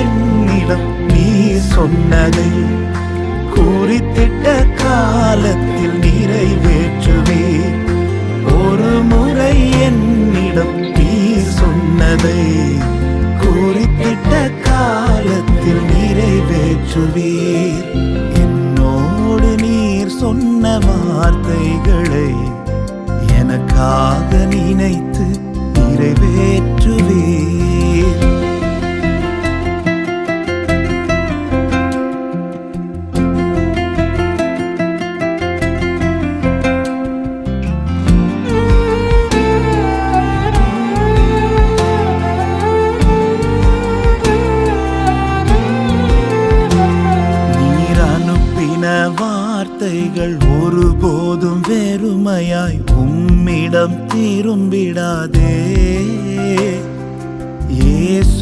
என்னிடம் நீ சொன்னதை குறித்திட்ட காலத்தில் நிறைவேற்றுவே. ஒரு முறை என்னிடம் நீ சொன்னதை குறித்திட்ட காலத்தில் நிறைவேற்றுவீர். என்னோடு நீர் சொன்ன வார்த்தைகளை எனக்காக நினைத்து நிறைவேற்றுவீர். வார்த்தைகள் ஒருபோதும் வெறுமையாய் உம்மிடம் திரும்பிடாதே.